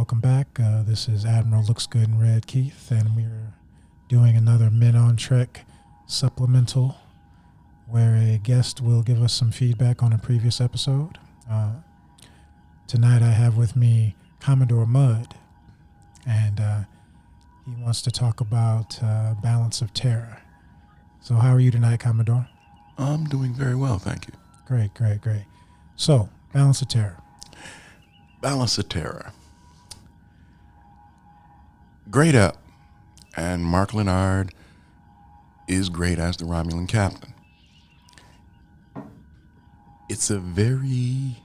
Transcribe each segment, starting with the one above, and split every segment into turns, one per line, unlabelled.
welcome back. This is Admiral Looks Good and Red Keith, and we're doing another Men on Trek supplemental where a guest will give us some feedback on a previous episode. Tonight I have with me Commodore Mudd, and he wants to talk about Balance of Terror. So how are you tonight, Commodore?
I'm doing very well, thank you.
Great. So, Balance of Terror.
Balance of Terror. Great up. And Mark Lenard is great as the Romulan captain. It's a very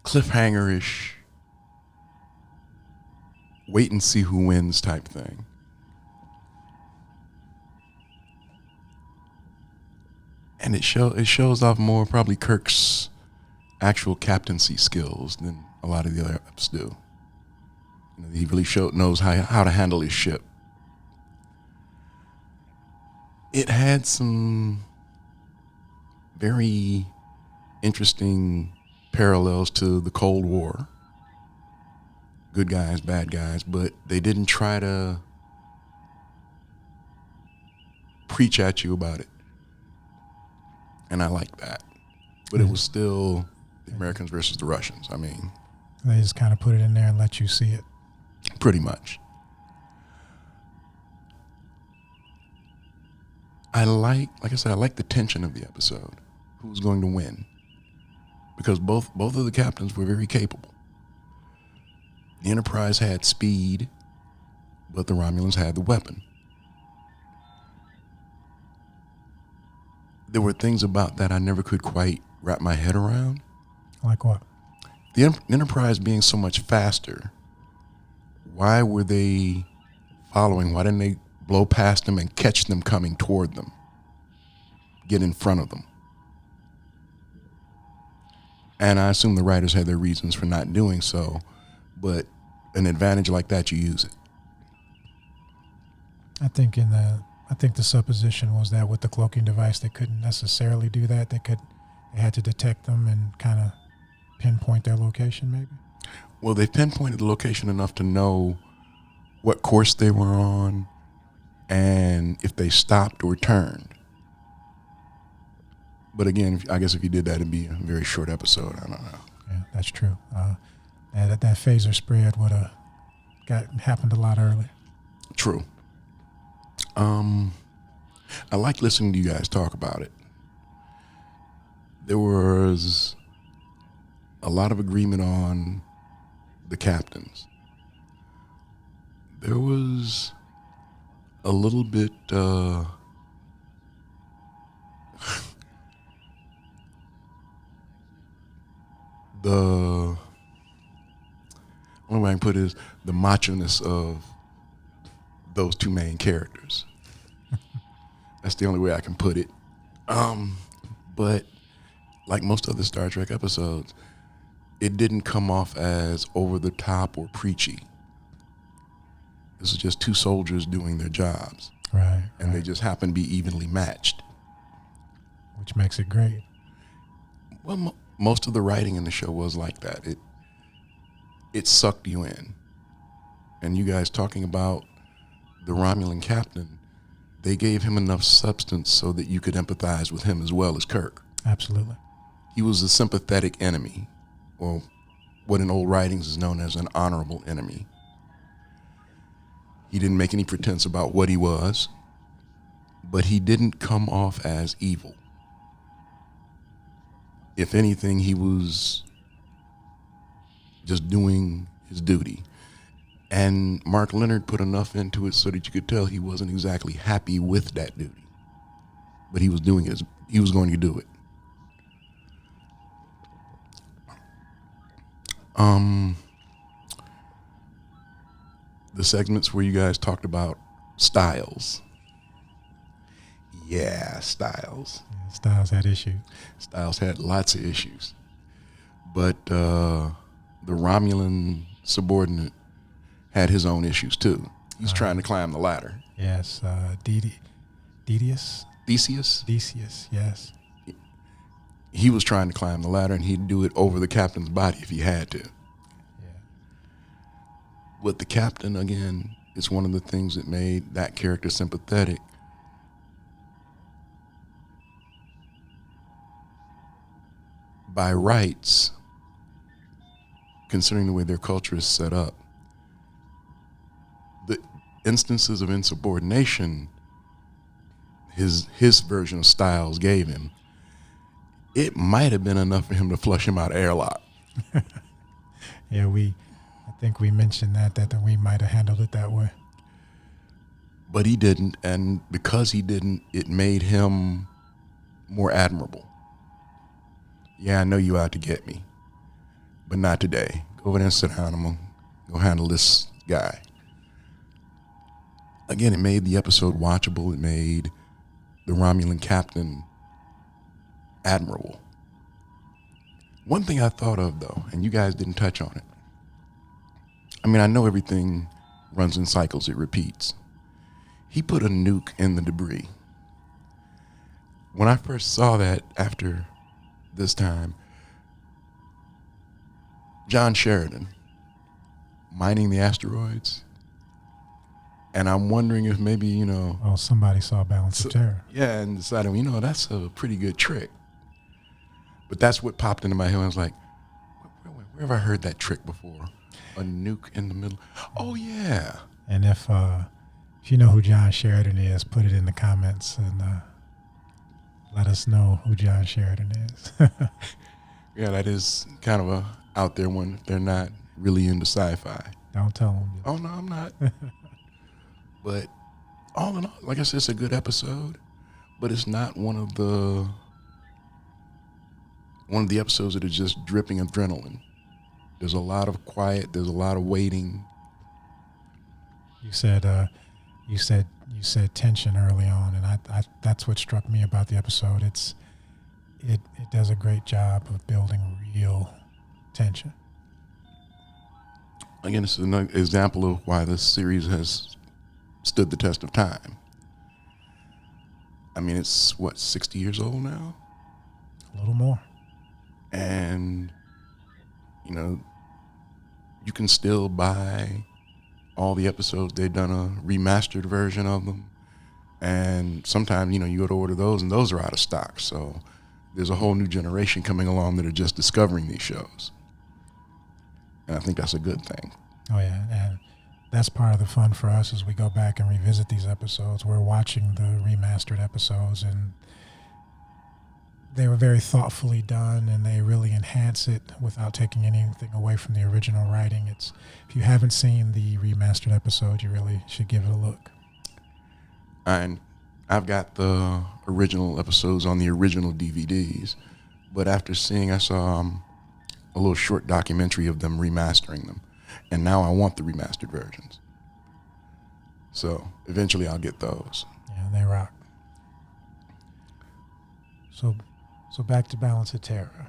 cliffhanger-ish, wait and see who wins type thing. And it shows off more probably Kirk's actual captaincy skills than a lot of the other eps do. You know, he really knows how to handle his ship. It had some very interesting parallels to the Cold War. Good guys, bad guys, but they didn't try to preach at you about it. And I like that. But it was still the Americans versus the Russians. I mean,
they just kind of put it in there and let you see it.
Pretty much. Like I said, I like the tension of the episode. Who was going to win? Because both of the captains were very capable. The Enterprise had speed, but the Romulans had the weapon. There were things about that I never could quite wrap my head around.
Like what?
The Enterprise being so much faster, why were they following? Why didn't they blow past them and catch them coming toward them? Get in front of them. And I assume the writers had their reasons for not doing so, but an advantage like that, you use it.
I think the supposition was that with the cloaking device, they couldn't necessarily do that. They had to detect them and kind of pinpoint their location, maybe.
Well, they pinpointed the location enough to know what course they were on and if they stopped or turned. But again, I guess if you did that, it'd be a very short episode. I don't know.
Yeah, that's true. That phaser spread would have happened a lot earlier.
True. I like listening to you guys talk about it. There was a lot of agreement on the captains. There was a little bit the only way I can put it is the macho-ness of those two main characters. That's the only way I can put it. But like most other Star Trek episodes, it didn't come off as over the top or preachy. This is just two soldiers doing their jobs.
Right.
And they just happen to be evenly matched.
Which makes it great.
Well, most of the writing in the show was like that. It sucked you in. And you guys talking about the Romulan captain, they gave him enough substance so that you could empathize with him as well as Kirk.
Absolutely.
He was a sympathetic enemy, or what in old writings is known as an honorable enemy. He didn't make any pretense about what he was, but he didn't come off as evil. If anything, he was just doing his duty. And Mark Lenard put enough into it so that you could tell he wasn't exactly happy with that duty. But he was doing it. He was going to do it. The segments where you guys talked about Styles. Yeah, Styles.
Yeah, Styles had issues.
Styles had lots of issues. But the Romulan subordinate had his own issues too. He's trying to climb the ladder.
Yes, Theseus?
Theseus?
Theseus, yes.
he was trying to climb the ladder, and he'd do it over the captain's body if he had to.
Yeah.
With the captain, again, it's one of the things that made that character sympathetic. By rights, considering the way their culture is set up, the instances of insubordination his version of Styles gave him, it might have been enough for him to flush him out of airlock.
Yeah, I think we mentioned that we might have handled it that way.
But he didn't, and because he didn't, it made him more admirable. Yeah, I know you out to get me, but not today. Go over there and sit down. I'm going to go handle this guy. Again, it made the episode watchable. It made the Romulan captain admirable. One thing I thought of, though, and you guys didn't touch on it. I mean, I know everything runs in cycles. It repeats. He put a nuke in the debris. When I first saw that after this time, John Sheridan mining the asteroids, and I'm wondering if maybe,
Oh, somebody saw Balance of Terror.
Yeah, and decided, that's a pretty good trick. But that's what popped into my head. I was like, where have I heard that trick before? A nuke in the middle. Oh, yeah.
And if you know who John Sheridan is, put it in the comments and let us know who John Sheridan is.
Yeah, that is kind of a out there one if they're not really into sci-fi.
Don't tell them.
Oh, no, I'm not. But all in all, like I said, it's a good episode, but it's not one of the episodes that are just dripping adrenaline. There's a lot of quiet. There's a lot of waiting.
You said tension early on, and I that's what struck me about the episode. It does a great job of building real tension.
Again, it's an example of why this series has stood the test of time. I mean, it's 60 years old now?
A little more.
And, you can still buy all the episodes. They've done a remastered version of them. And sometimes, you go to order those, and those are out of stock. So there's a whole new generation coming along that are just discovering these shows. And I think that's a good thing.
Oh, yeah. And that's part of the fun for us as we go back and revisit these episodes. We're watching the remastered episodes, and they were very thoughtfully done, and they really enhance it without taking anything away from the original writing. If you haven't seen the remastered episode, you really should give it a look.
And I've got the original episodes on the original DVDs, but after I saw a little short documentary of them remastering them, and now I want the remastered versions. So eventually I'll get those.
Yeah, they rock. So back to Balance of Terror.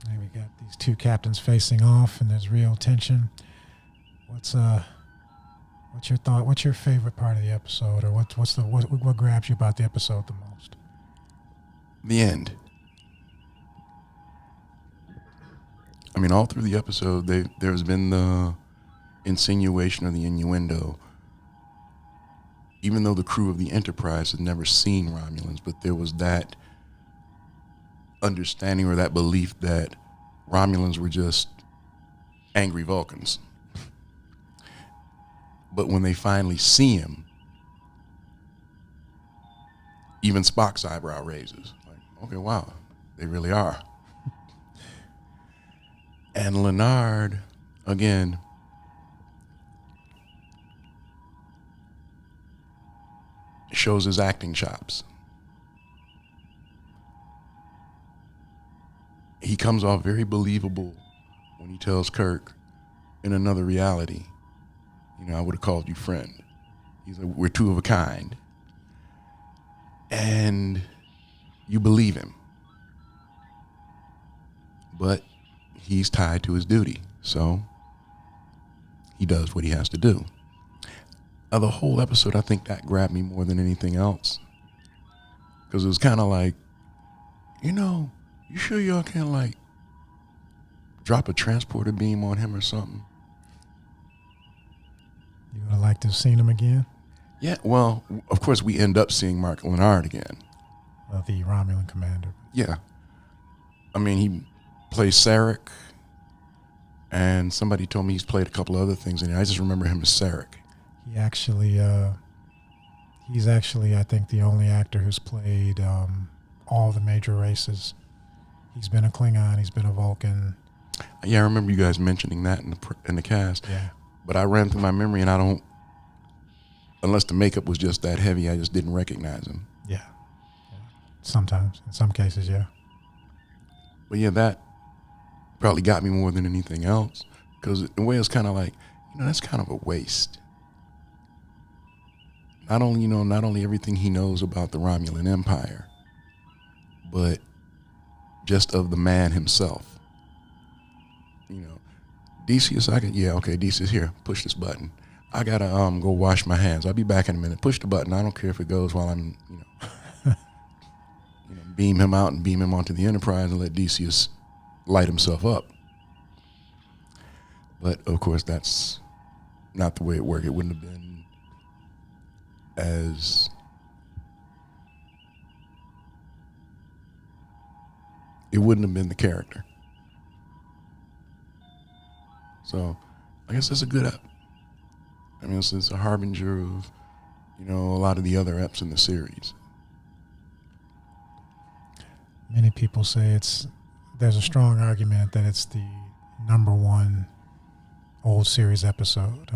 And we got these two captains facing off, and there's real tension. What's your thought? What's your favorite part of the episode, or what grabs you about the episode the most?
The end. I mean, all through the episode, there's been the insinuation or the innuendo. Even though the crew of the Enterprise had never seen Romulans, but there was that understanding or that belief that Romulans were just angry Vulcans. But when they finally see him, even Spock's eyebrow raises. Like, okay, wow, they really are. And Leonard, again, shows his acting chops. He comes off very believable when he tells Kirk, in another reality, I would have called you friend. He's like, we're two of a kind. And you believe him. But he's tied to his duty. So he does what he has to do. Now, the whole episode, I think that grabbed me more than anything else. Because it was kind of like, you sure y'all can't like drop a transporter beam on him or something?
You would have liked to have seen him again?
Yeah, well, of course we end up seeing Mark Lenard again.
The Romulan commander.
Yeah. I mean, he plays Sarek, and somebody told me he's played a couple other things in it. I just remember him as Sarek.
He actually, he's actually, I think, the only actor who's played all the major races. He's been a Klingon, he's been a Vulcan.
Yeah, I remember you guys mentioning that in the cast.
Yeah.
But I ran through my memory, and I don't, unless the makeup was just that heavy, I just didn't recognize him.
Yeah. Sometimes, in some cases, yeah.
But yeah, that probably got me more than anything else, because in a way it's kind of like, that's kind of a waste. Not only everything he knows about the Romulan Empire, but just of the man himself. Decius, Decius, here, push this button. I gotta go wash my hands. I'll be back in a minute. Push the button. I don't care if it goes while I'm, beam him out and beam him onto the Enterprise and let Decius light himself up. But of course, that's not the way it worked. It wouldn't have been as it wouldn't have been the character. So I guess that's a good ep. I mean, it's a harbinger of, a lot of the other eps in the series.
Many people say there's a strong argument that it's the number one old series episode.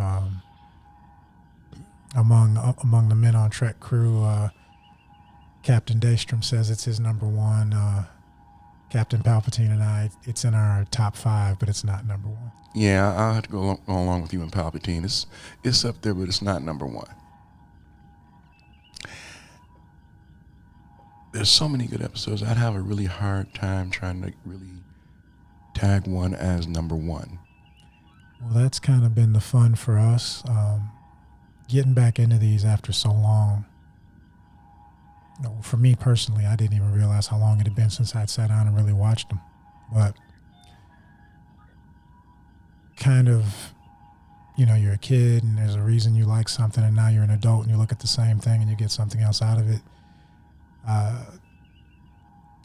Among the men on Trek crew, Captain Daystrom says it's his number one. Captain Palpatine and I, it's in our top 5, but it's not number one.
Yeah, I'll have to go along with you and Palpatine. It's up there, but it's not number one. There's so many good episodes. I'd have a really hard time trying to really tag one as number one.
Well, that's kind of been the fun for us, getting back into these after so long. For me personally, I didn't even realize how long it had been since I'd sat down and really watched them. But kind of, you're a kid and there's a reason you like something, and now you're an adult and you look at the same thing and you get something else out of it.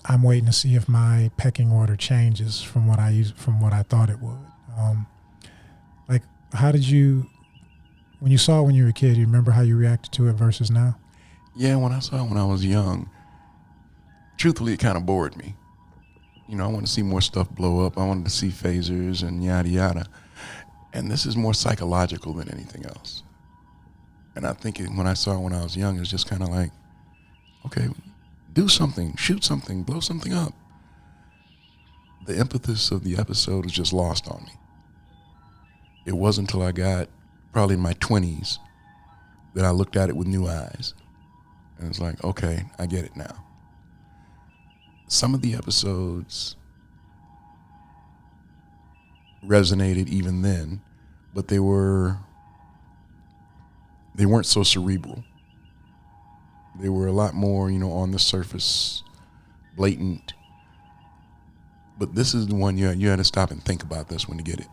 I'm waiting to see if my pecking order changes from what I thought it would. Like, how did you, when you saw it when you were a kid, you remember how you reacted to it versus now?
Yeah, when I saw it when I was young, truthfully, it kind of bored me. I wanted to see more stuff blow up. I wanted to see phasers and yada yada. And this is more psychological than anything else. And I think when I saw it when I was young, it was just kind of like, okay, do something, shoot something, blow something up. The impetus of the episode was just lost on me. It wasn't until I got probably in my 20s that I looked at it with new eyes. And it's like, okay, I get it now. Some of the episodes resonated even then, but they weren't so cerebral. They were a lot more, on the surface, blatant. But this is the one you had to stop and think about this one to get it.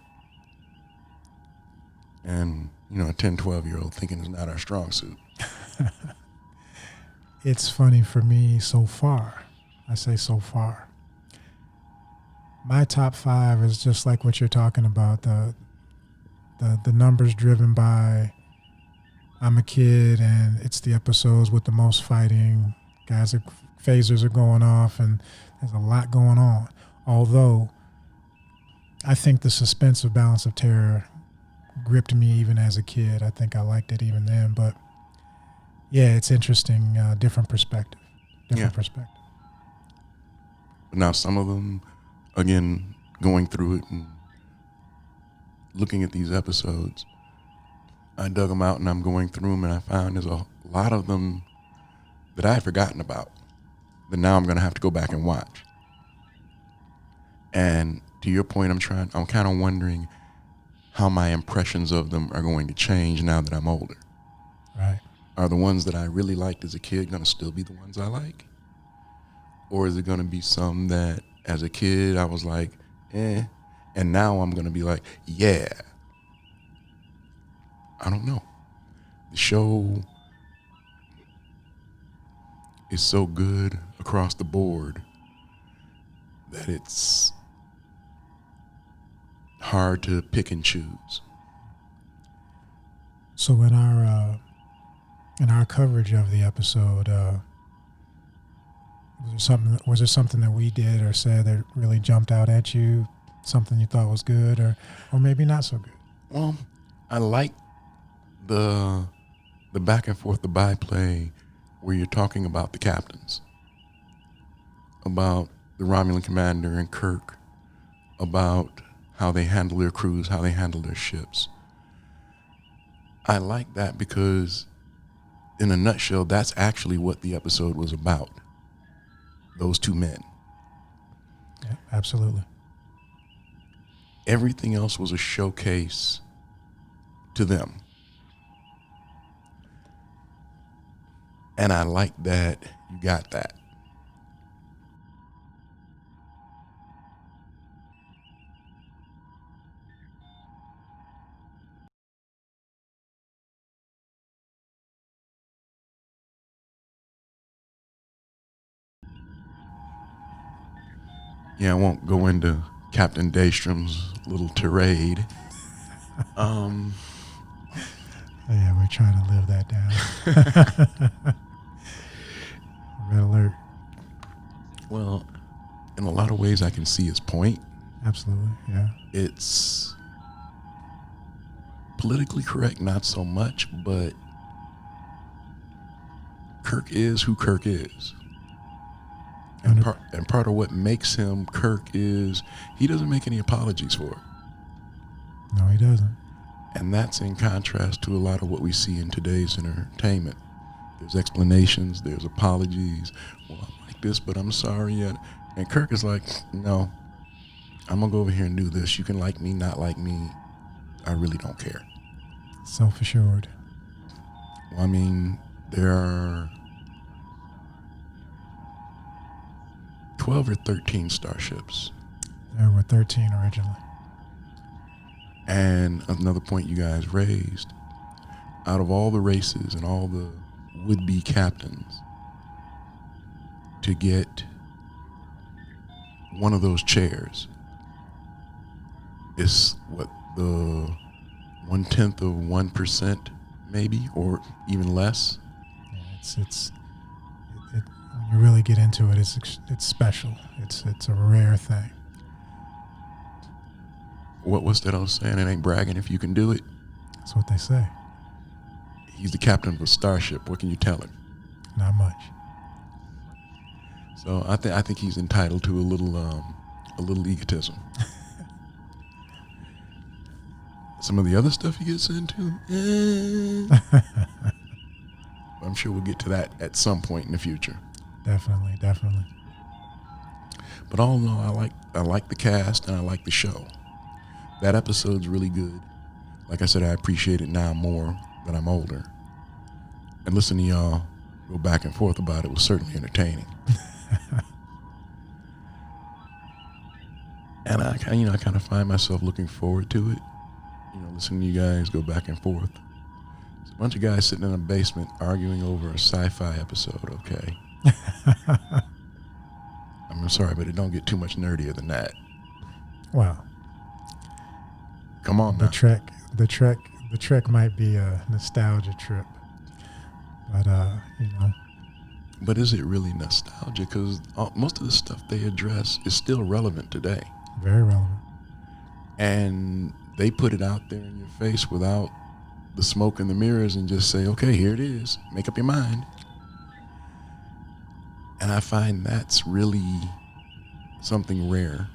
And, a 10, 12-year-old thinking is not our strong suit.
It's funny for me so far. I say so far. My top 5 is just like what you're talking about. The numbers driven by I'm a kid and it's the episodes with the most fighting. Phasers are going off and there's a lot going on. Although I think the suspense of Balance of Terror gripped me even as a kid. I think I liked it even then. But yeah, it's interesting. Different perspective. Perspective.
But now some of them, again, going through it and looking at these episodes, I dug them out and I'm going through them and I found there's a lot of them that I had forgotten about that now I'm going to have to go back and watch. And to your point, I'm kind of wondering how my impressions of them are going to change now that I'm older.
Right.
Are the ones that I really liked as a kid going to still be the ones I like? Or is it going to be some that As a kid, I was like, eh. And now I'm going to be like, yeah. I don't know. The show is so good across the board that it's hard to pick and choose.
So in our coverage of the episode, was there something that we did or said that really jumped out at you? Something you thought was good, or maybe not so good?
Well, I like the back and forth, the byplay, where you're talking about the captains, about the Romulan commander and Kirk, about how they handle their crews, how they handle their ships. I like that because, in a nutshell, that's actually what the episode was about. Those two men.
Yeah, absolutely.
Everything else was a showcase to them. And I like that you got that. Yeah, I won't go into Captain Daystrom's little tirade.
Yeah, we're trying to live that down. Red alert.
Well, in a lot of ways, I can see his point.
Absolutely, yeah.
It's politically correct, not so much, but Kirk is who Kirk is. And part of what makes him Kirk is he doesn't make any apologies for it.
No, he doesn't.
And that's in contrast to a lot of what we see in today's entertainment. There's explanations, there's apologies. Well, I like this, but I'm sorry. And Kirk is like, no, I'm going to go over here and do this. You can like me, not like me. I really don't care.
Self-assured.
Well, I mean, there are 12 or 13 starships.
There were 13 originally.
And another point you guys raised, out of all the races and all the would-be captains, to get one of those chairs is what, the 0.1% maybe, or even less.
Yeah, when you really get into it, it's special. It's a rare thing.
What's that old saying? It ain't bragging if you can do it.
That's what they say.
He's the captain of a starship. What can you tell him?
Not much.
So I think he's entitled to a little egotism. Some of the other stuff he gets into, I'm sure we'll get to that at some point in the future.
Definitely.
But all in all, I like the cast and I like the show. That episode's really good. Like I said, I appreciate it now more that I'm older. And listening to y'all go back and forth about it was certainly entertaining. And I kind of find myself looking forward to it. Listening to you guys go back and forth. It's a bunch of guys sitting in a basement arguing over a sci-fi episode, okay? I'm sorry, but it don't get too much nerdier than that.
Wow.
Come on now.
The trek might be a nostalgia trip. But,
But is it really nostalgia? Because most of the stuff they address is still relevant today.
Very relevant.
And they put it out there in your face without the smoke and the mirrors and just say, okay, here it is. Make up your mind. And I find that's really something rare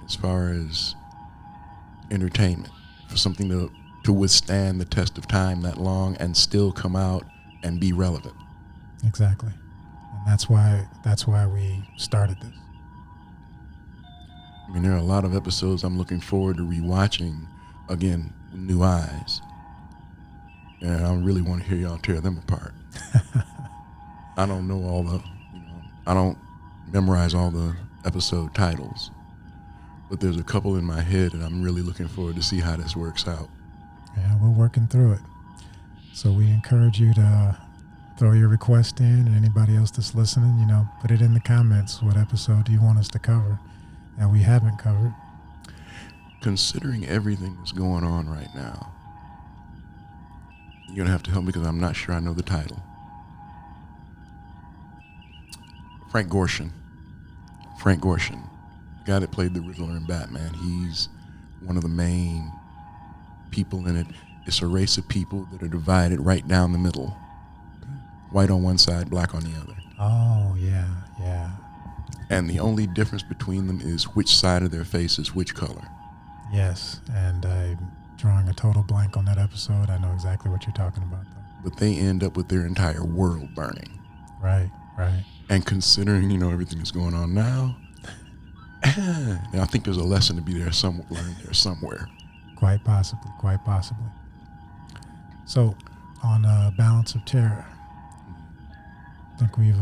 as far as entertainment, for something to withstand the test of time that long and still come out and be relevant.
Exactly. And that's why we started this.
I mean, there are a lot of episodes I'm looking forward to rewatching again with new eyes. And I really want to hear y'all tear them apart. I don't know all the, I don't memorize all the episode titles, but there's a couple in my head, and I'm really looking forward to see how this works out.
Yeah, we're working through it. So we encourage you to throw your request in, and anybody else that's listening, put it in the comments. What episode do you want us to cover that we haven't covered?
Considering everything that's going on right now, you're going to have to help me because I'm not sure I know the title. Frank Gorshin, the guy that played the Riddler in Batman, he's one of the main people in it. It's a race of people that are divided right down the middle. White on one side, black on the other.
Oh, yeah.
And the only difference between them is which side of their face is which color.
Yes, and I'm drawing a total blank on that episode. I know exactly what you're talking about, though.
But they end up with their entire world burning.
Right.
And considering, everything that's going on now, I think there's a lesson to be learned there somewhere.
Quite possibly. So, on Balance of Terror, I think we've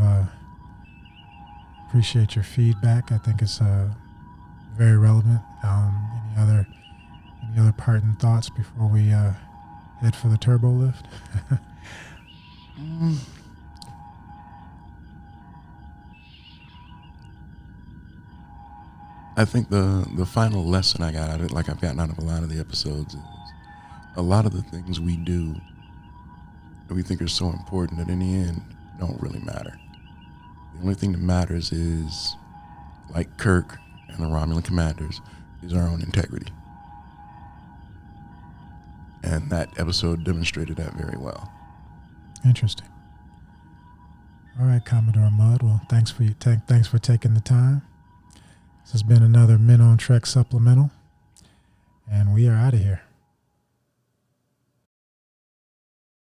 appreciate your feedback. I think it's very relevant. Any other parting thoughts before we head for the turbo lift?
I think the final lesson I got out of it, like I've gotten out of a lot of the episodes, is a lot of the things we do that we think are so important that in the end don't really matter. The only thing that matters is, like Kirk and the Romulan commanders, is our own integrity. And that episode demonstrated that very well.
Interesting. All right, Commodore Mudd. Well, thanks for taking the time. This has been another Men on Trek Supplemental, and we are out of here.